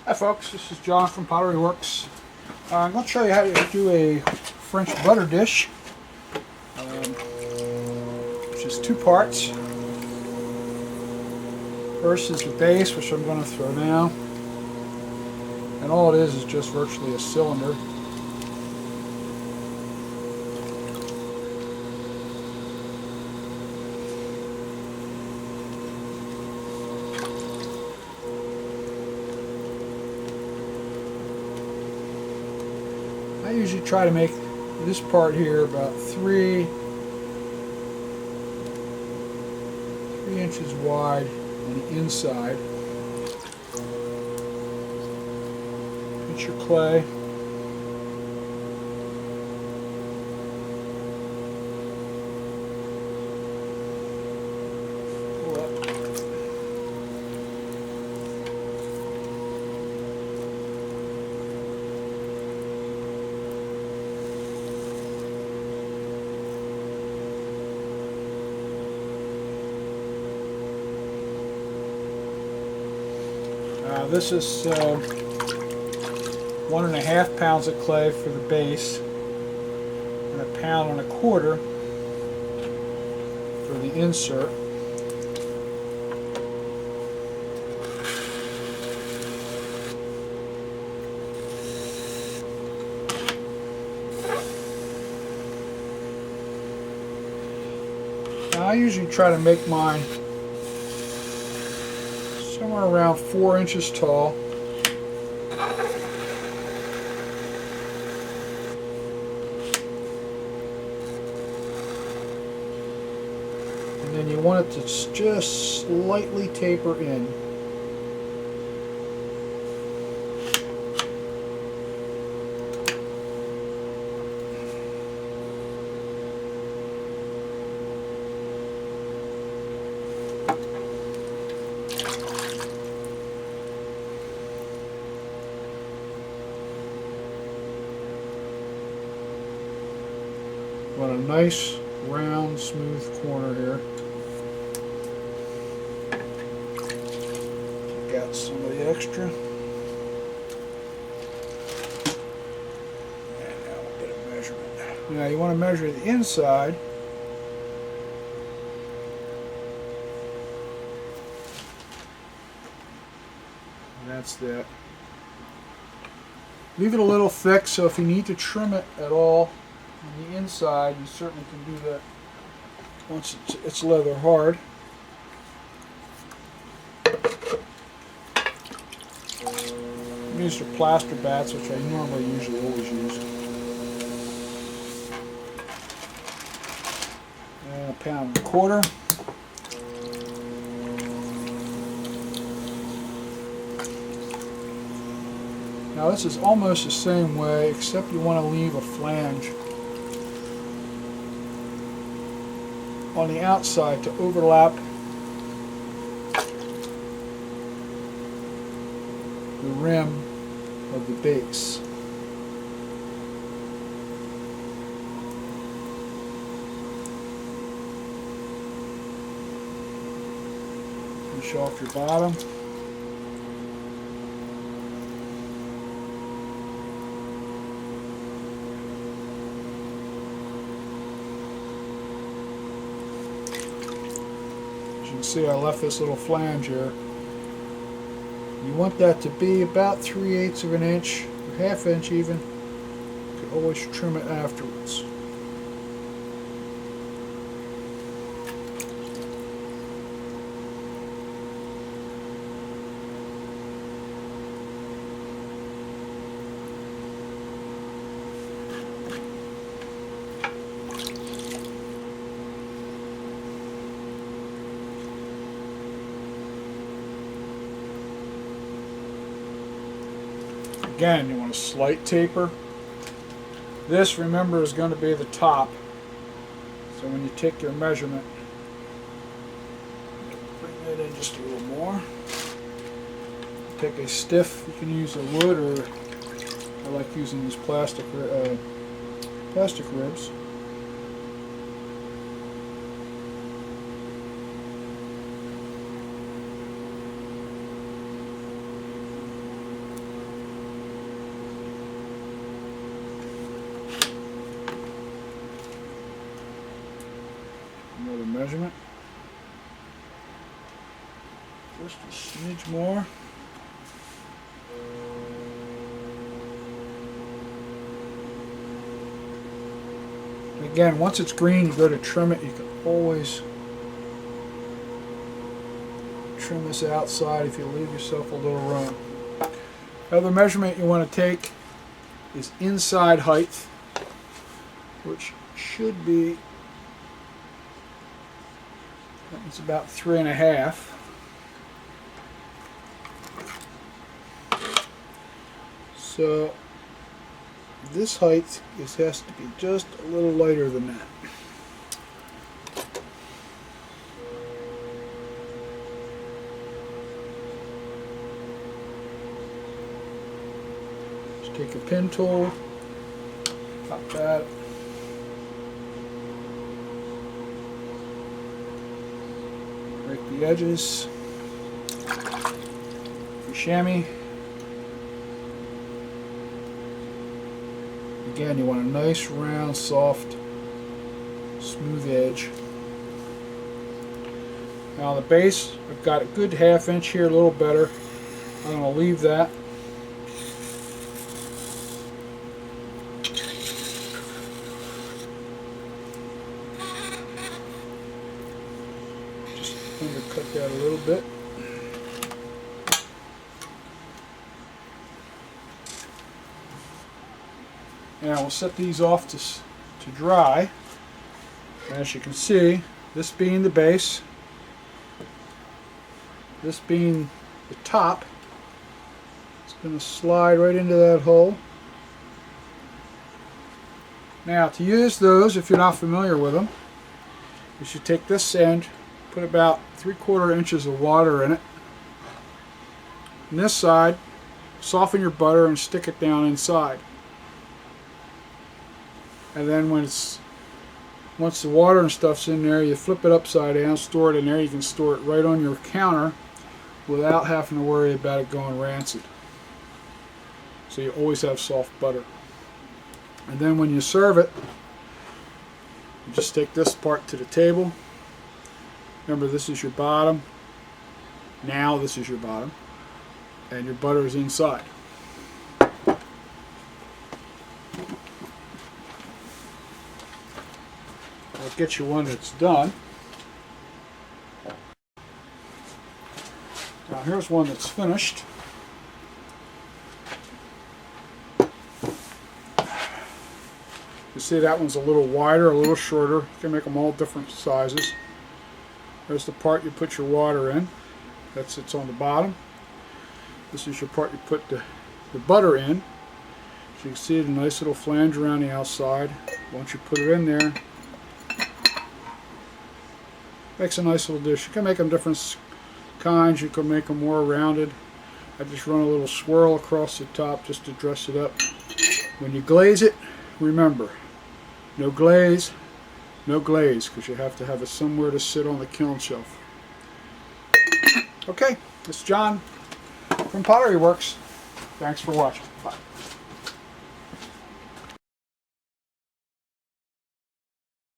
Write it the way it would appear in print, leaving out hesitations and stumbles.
Hi folks, this is John from Pottery Works. I'm going to show you how to do a French butter dish, which is two parts. First is the base, which I'm going to throw down, and all it is just virtually a cylinder. I usually try to make this part here about 3 inches wide on the inside. Get your clay. Pull up. This is 1.5 pounds of clay for the base and 1.25 pounds for the insert. Now I usually try to make mine somewhere around 4 inches tall. And then you want it to just slightly taper in. Want a nice round smooth corner here. Take out some of the extra. And now we'll get a measurement. Now you want to measure the inside. And that's that. Leave it a little thick, so if you need to trim it at all on the inside, you certainly can do that once it's leather hard. These are plaster bats, which I normally always use. And 1.25 pounds. Now this is almost the same way, except you want to leave a flange on the outside to overlap the rim of the base. Finish off your bottom. As you can see, I left this little flange here. You want that to be about 3/8 of an inch, or 1/2 inch even. You can always trim it afterwards. Again, you want a slight taper. This, remember, is going to be the top. So when you take your measurement, bring that in just a little more. Take a stiff, you can use a wood, or I like using these plastic ribs. Another measurement. Just a smidge more. Again, once it's green, you go to trim it. You can always trim this outside if you leave yourself a little room. Another measurement you want to take is inside height, which should be, it's about 3.5. So this height has to be just a little lighter than that. Just take a pin tool, pop that. Break the edges. Chamois. Again, you want a nice, round, soft, smooth edge. Now on the base, I've got a good 1/2 inch here, a little better. I'm going to leave that. Just undercut that a little bit. Now we'll set these off to dry. As you can see, this being the base, this being the top, it's going to slide right into that hole. Now to use those, if you're not familiar with them, you should take this end, put about 3/4 inches of water in it. On this side, soften your butter and stick it down inside. And then once the water and stuff's in there, you flip it upside down, store it in there. You can store it right on your counter without having to worry about it going rancid. So you always have soft butter. And then when you serve it, you just take this part to the table. Remember, this is your bottom. Now this is your bottom. And your butter is inside. I'll get you one that's done. Now here's one that's finished. You see that one's a little wider, a little shorter. You can make them all different sizes. There's the part you put your water in. That sits on the bottom. This is your part you put the butter in. So you can see the nice little flange around the outside. Once you put it in there, makes a nice little dish. You can make them different kinds. You can make them more rounded. I just run a little swirl across the top just to dress it up. When you glaze it, remember, no glaze, because you have to have it somewhere to sit on the kiln shelf. Okay, it's John from Pottery Works. Thanks for watching.